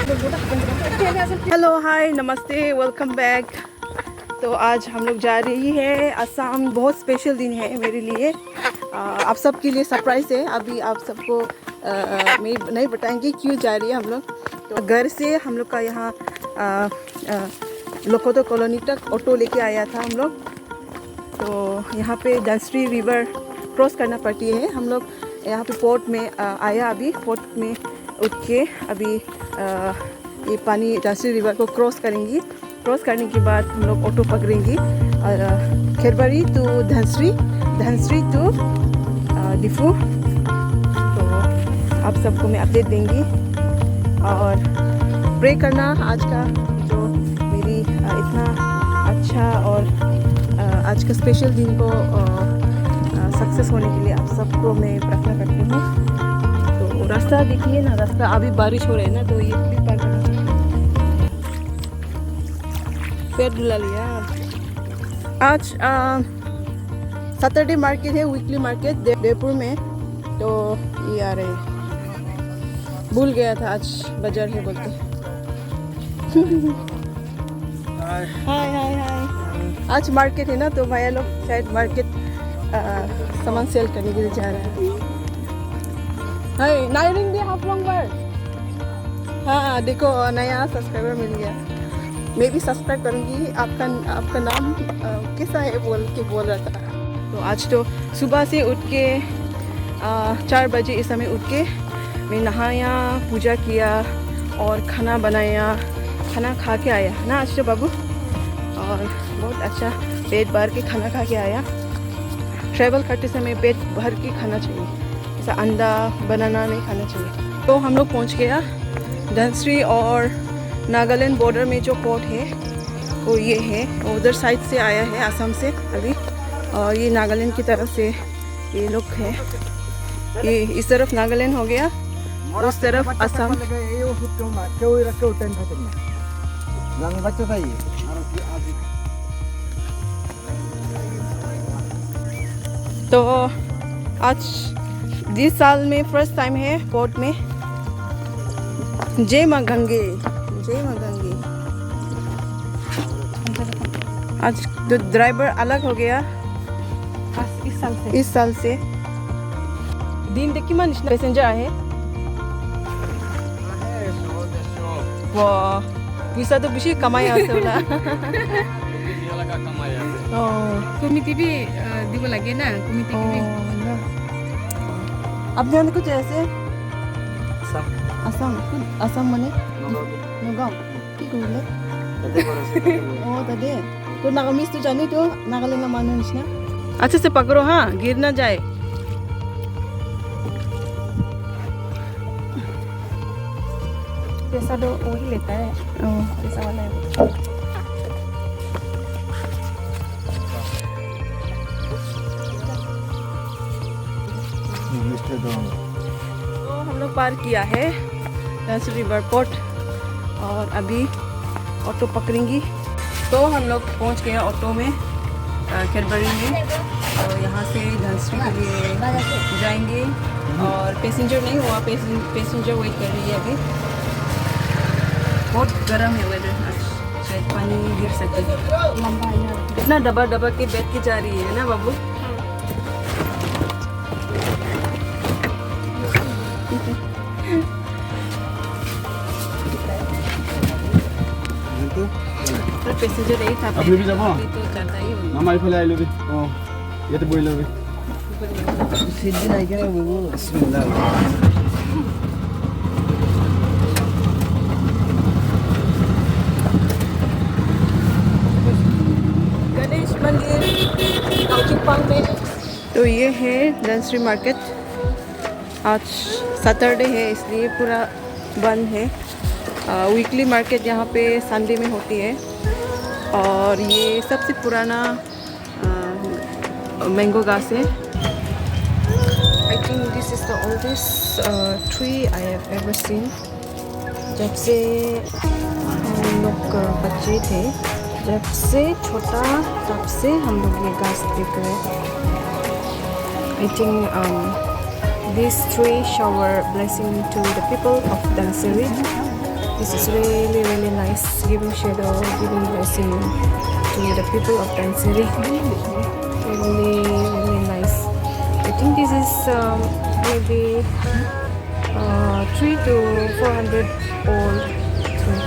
Hello hi नमस्ते welcome back. तो आज हम लोग जा रही है असम। बहुत स्पेशल दिन है मेरे लिए, आप सबके लिए सरप्राइज है। अभी आप सबको मैं नहीं बताएंगे क्यों जा रही है हम लोग। तो घर से हम लोग का यहाँ लोकोतो कॉलोनी तक ऑटो लेके आया था हम लोग। तो यहाँ पे धनश्री रिवर क्रॉस करना पड़ती है। हम लोग यहाँ पे पोर्ट में आया, अभी पोर्ट में उठ के अभी ये पानी धनश्री रिवर को क्रॉस करेंगी। क्रॉस करने के बाद हम लोग ऑटो पकड़ेंगी और खेरबारी टू धनश्री, धनश्री टू डिफू। तो आप सबको मैं अपडेट देंगी और प्रे करना आज का जो मेरी इतना अच्छा और आज का स्पेशल दिन को सक्सेस होने के लिए आप सबको मैं प्रार्थना करती हूँ। तो रास्ता देखिए ना, रास्ता अभी बारिश हो रही है ना, तो ये भी पार करना चाहिए। पैर धुला लिया। आज सैटरडे मार्केट है, वीकली मार्केट जयपुर में। तो ये आ रहे हैं, भूल गया था आज बाजार है बोलते। हाय हाय हाय। आज मार्केट है ना, तो भैया लोग शायद मार्केट सामान सेल करने के लिए जा रहा है। हाय नाइरिंग भी हाफ लॉन्ग वर्ड। हाँ देखो नया सब्सक्राइबर मिल गया। मैं भी सब्सक्राइब करूँगी। आपका नाम कैसा है बोल के बोल रहा था। तो आज तो सुबह से उठ के 4 बजे इस समय उठ के मैं नहाया, पूजा किया और खाना बनाया, खाना खा के आया ना आज तो बाबू। और बहुत अच्छा पेट भर के खाना खा के आया। ट्रैवल करते समय पेट भर के खाना चाहिए, ऐसा अंडा बनाना नहीं खाना चाहिए। तो हम लोग पहुंच गया धनश्री और नागालैंड बॉर्डर में जो पोर्ट है वो ये है। उधर साइड से आया है असम से अभी, और ये नागालैंड की तरफ से ये लोग है। ये इस तरफ नागालैंड हो गया, उस तरफ असम। तो आज जिस साल में फर्स्ट टाइम है पोर्ट में। जय माँ गंगे, जय माँ गंगे। आज तो ड्राइवर अलग हो गया इस साल से। दिन देखी मान पैसेंजर आए। वाह पैसा तो बेसी कमाई আছে ওলা। कमिटी भी দিব লাগে ना, कमिटी भी। आपने हमको जैसे असम असम माने नगाव की बोले ओ तदे तो नागामिस तो जाने तो नागालैंड ना मानो निसना। अच्छे से पकड़ो हाँ, गिर ना जाए। पैसा तो वही लेता है, पैसा वाला है। तो हम लोग पार किया है धनश्री रिवर पोर्ट और अभी ऑटो पकड़ेंगी। तो हम लोग पहुंच गए ऑटो में खेरबारी में। और यहाँ से धनश्री के लिए जाएंगे और पैसेंजर नहीं हुआ, पैसेंजर वेट कर रही है अभी। बहुत गर्म है वेदर आज, शायद पानी गिर सकते हैं। इतना दबा दबा के बैठ के जा रही है ना बाबू। पैसेंजर नहीं था আপনি भी যাবো तो जाता ही होगा। মামা ইফালে আই লবি ও ইয়াতে বই লবি সিদ্ধি নাই কেন বাবু? বিসমিল্লাহ। गणेश मंदिर काउचिंगपांग में। तो ये है धनश्री मार्केट। आज सैटरडे है इसलिए पूरा बंद है। वीकली मार्केट यहाँ पे संडे में होती है। और ये सबसे पुराना मैंगो घास है। I think this is the oldest tree I have ever seen. जब से हम लोग बच्चे थे, जब से छोटा, तब से हम लोग ये घास देख रहे हैं। I think this tree shower blessing to the people of Dhansiri. This is really, really nice, giving shadow, giving blessing to the people of Dhansiri. Really, really nice. I think this is maybe 300 to 400 old tree.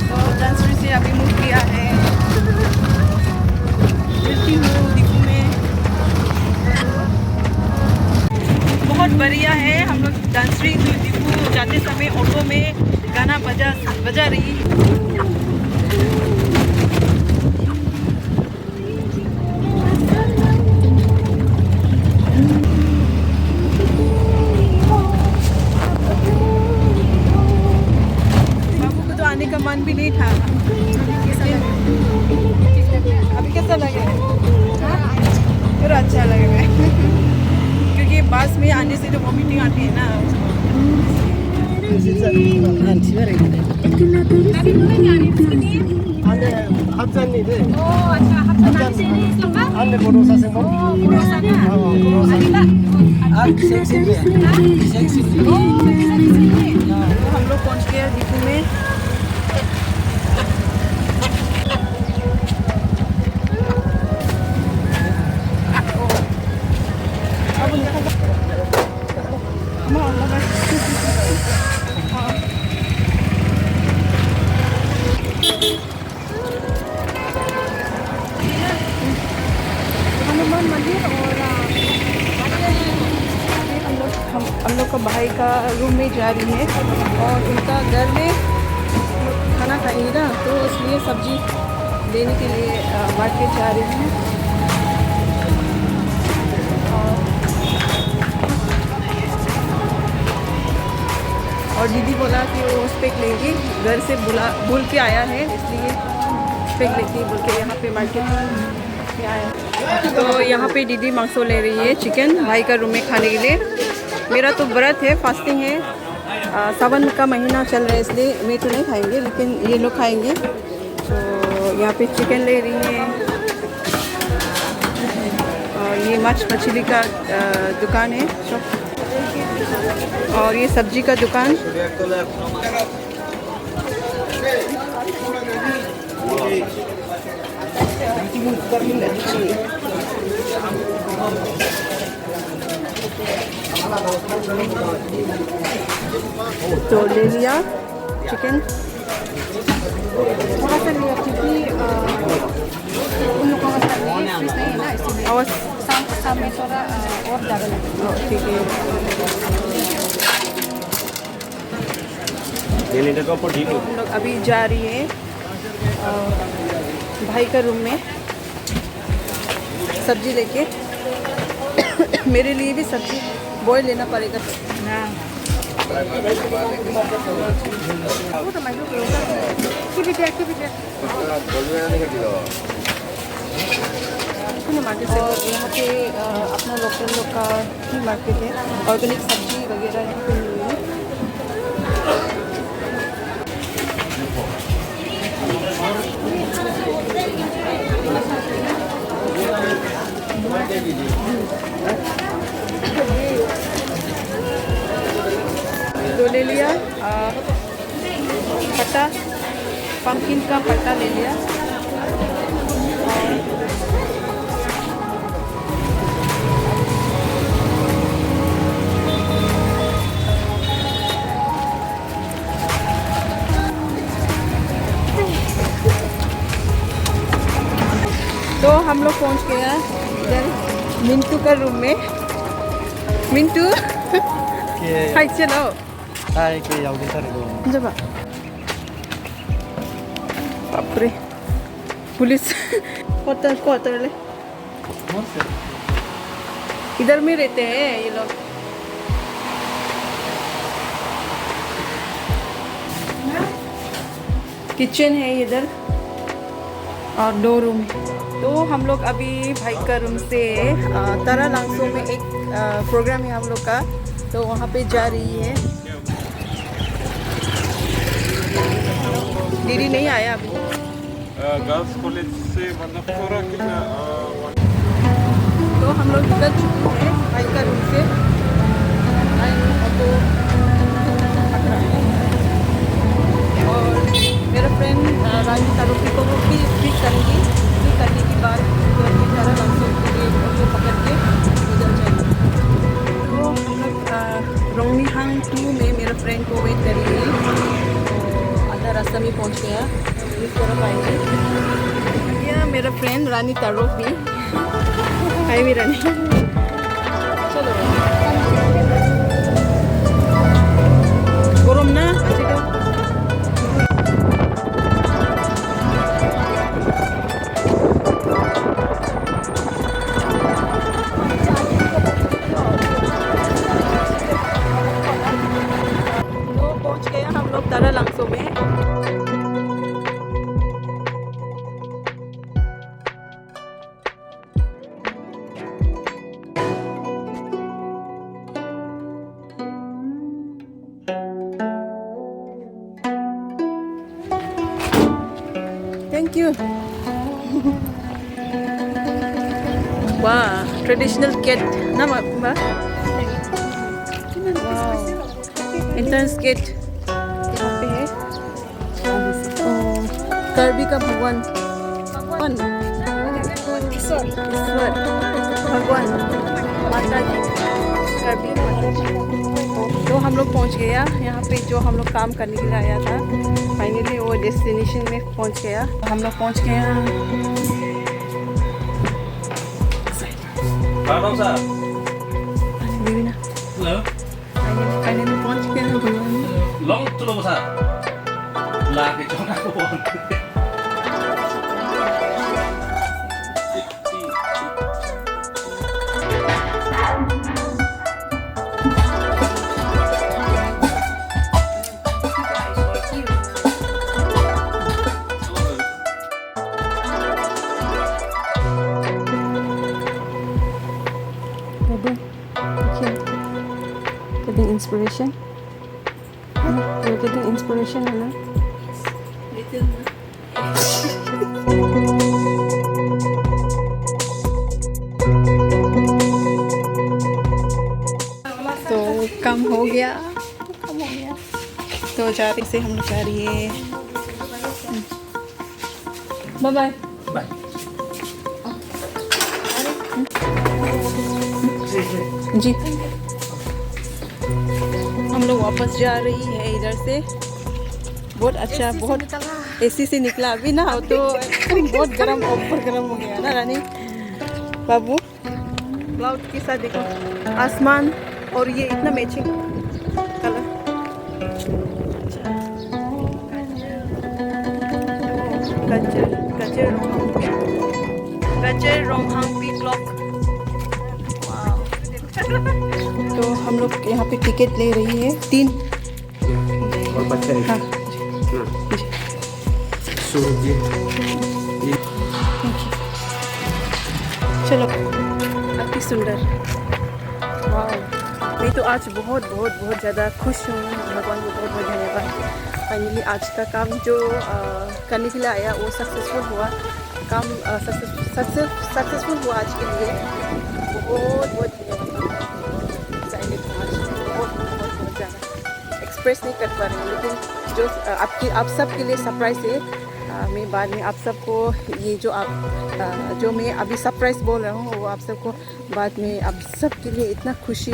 तो Dhansiri से अभी move किया है. मिलती हूँ दीपू में. बहुत बढ़िया है. हम लोग Dhansiri टू दीपू जाते समय ऑटो में गाना बजा रही. बाबू को तो आने का मन भी नहीं था. अभी कैसा लग रहा है? पूरा अच्छा लग रहा है. क्योंकि बस में आने से जो वॉमिटिंग आती है ना. हम लोग पहुंच गए दीपू में. हनुमान मंदिर और हम लोग का भाई का रूम में जा रही है और उनका घर में खाना खाएंगे ना, तो इसलिए सब्जी लेने के लिए मार्केट जा रही हैं. और दीदी बोला कि वो स्पेक लेंगी, घर से भूल के आया है, इसलिए स्पेक लेके बोल के यहाँ पे मार्केट में आया. तो यहाँ पे दीदी मांसो ले रही है, चिकन, भाई का रूम में खाने के लिए. मेरा तो व्रत है, फास्टिंग है. सावन का महीना चल रहा है, इसलिए मैं तो नहीं खाएंगे, लेकिन ये लोग खाएंगे. तो यहाँ पे चिकन ले रही है. और ये मछली का दुकान है शॉप. और ये सब्जी का दुकान. तो ले लिया चिकन. थोड़ा सा लिया क्योंकि उन लोगों का नहीं है ना, इसलिए और शाम में थोड़ा और ज़्यादा लगेगा. ठीक है. हम लोग अभी जा रही है भाई का रूम में सब्जी लेके. मेरे लिए भी सब्जी बॉयल लेना पड़ेगा ना. मार्केट से यहाँ पे अपना लोकल लोग का ही मार्केट है. ऑर्गेनिक सब्जी वगैरह यहाँ पे मिल रही है. तो ले लिया पत्ता, पम्पकिन का पत्ता ले लिया. तो हम लोग पहुंच गए इधर मिंटू का रूम में. मिंटू हाय चलो. Hai ke yang kita dulu. Coba. Apre. Police quarter ले. इधर में रहते हैं ये लोग. किचन है इधर और 2 रूम है. तो हम लोग अभी भाई का रूम से तारा लांगसो में एक प्रोग्राम है हम लोग का, तो वहाँ पे जा रही है. दीदी नहीं आया अभी. गर्ल्स कॉलेज से मतलब पूरा कितना तो हम लोग निकल चुके हैं भाई का रूम से. ट्रेन को वेट कर रही है। तो आधा रास्ता में पहुंच गया, इस तरफ आएंगे। यह मेरा फ्रेंड रानी तारोक भी हाय भी रानी। चलो गरम ना आजकल। तो पहुंच गया हम लोग तारा लांगसो में। Thank you. Wow, traditional gate. Nama ba? Wow. Entrance gate. यहाँ पे है। कर्बी का भगवान। ईश्वर भगवान माता जी कर्बी माता जी। तो हम लोग पहुँच गया यहाँ पे, जो हम लोग काम करने के लिए आया था। फाइनली वो डेस्टिनेशन में पहुँच गया। हम लोग पहुँच गया। Bibina. Hello. Finally पहुँच गया भगवान। Long to lo sa. La cái chỗ nào cũng Getting inspiration. You're getting inspiration, Anna. तो कम हो गया, तो जा रही से हम लोग जा रही है। Bye bye. Bye. जी हम लोग वापस जा रही है इधर से। बहुत अच्छा, बहुत एसी से निकला अभी ना, तो बहुत गर्म, ऊपर गर्म हो गया ना रानी बाबू। क्लाउड के साथ देखो आसमान, और ये इतना मैचिंग कलर। गजर रोंगहांगपी क्लॉक। तो हम लोग यहाँ पे टिकट ले रही है 3 और बच्चा है। हाँ सूरज चलो, अति सुंदर। वाह, मैं तो आज बहुत बहुत बहुत ज़्यादा खुश हूँ। भगवान को बहुत बहुत धन्यवाद। फाइनली आज का काम जो करने के लिए आया वो सक्सेसफुल हुआ। काम सक्सेसफुल हुआ आज के लिए। बहुत बहुत धन्यवाद। बहुत ज़्यादा एक्सप्रेस नहीं कर पा रही हूँ, लेकिन जो आप सब के लिए सरप्राइज है। मैं बाद में आप सबको ये जो मैं अभी सरप्राइज बोल रहा हूँ, वो आप सबको बाद में, आप सब के लिए इतना खुशी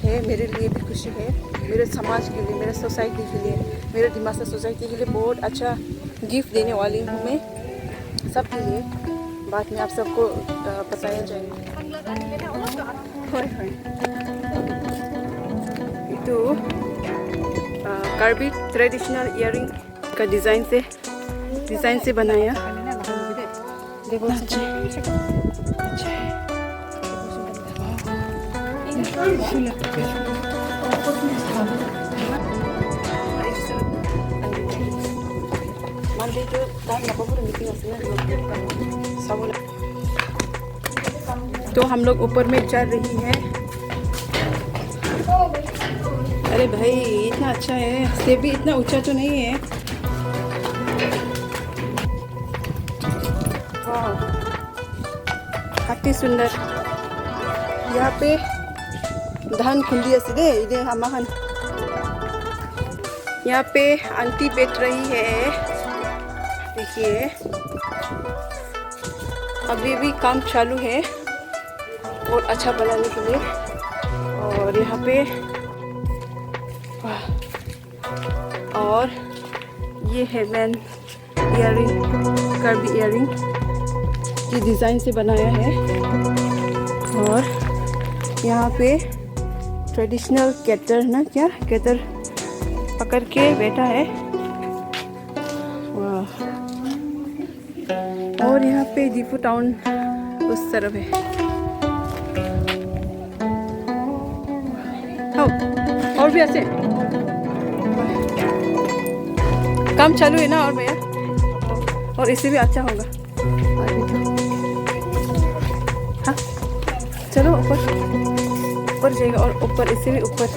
है, मेरे लिए भी खुशी है, मेरे समाज के लिए, मेरे सोसाइटी के लिए, मेरे दिमाग सोसाइटी के लिए बहुत अच्छा गिफ्ट देने वाली हूँ मैं सब के लिए। बाद में आप सबको बताया जाएगा। तो कार्बी ट्रेडिशनल इयरिंग का डिज़ाइन से बनाया। देखो अच्छा तो हम लोग ऊपर में चल रही है। अरे भाई इतना अच्छा है, सेब भी इतना ऊंचा तो नहीं है। अति सुंदर। यहाँ पे धान खुंदी दे इधे हमाहन। यहाँ पे आंटी बैठ रही है, देखिए अभी भी काम चालू है और अच्छा बनाने के लिए। और यहाँ पे और ये है मैन इयरिंग, कर्वी इयरिंग की डिज़ाइन से बनाया है। और यहाँ पे ट्रेडिशनल कैटर ना, क्या कैटर पकड़ के बैठा है। वाह। और यहाँ पे दीपू टाउन उस तरफ है। और भी ऐसे काम चालू है ना। और भैया और इससे भी अच्छा होगा। हाँ चलो ऊपर ऊपर जाएगा और ऊपर इससे भी ऊपर,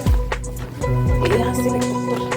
यहाँ से भी ऊपर।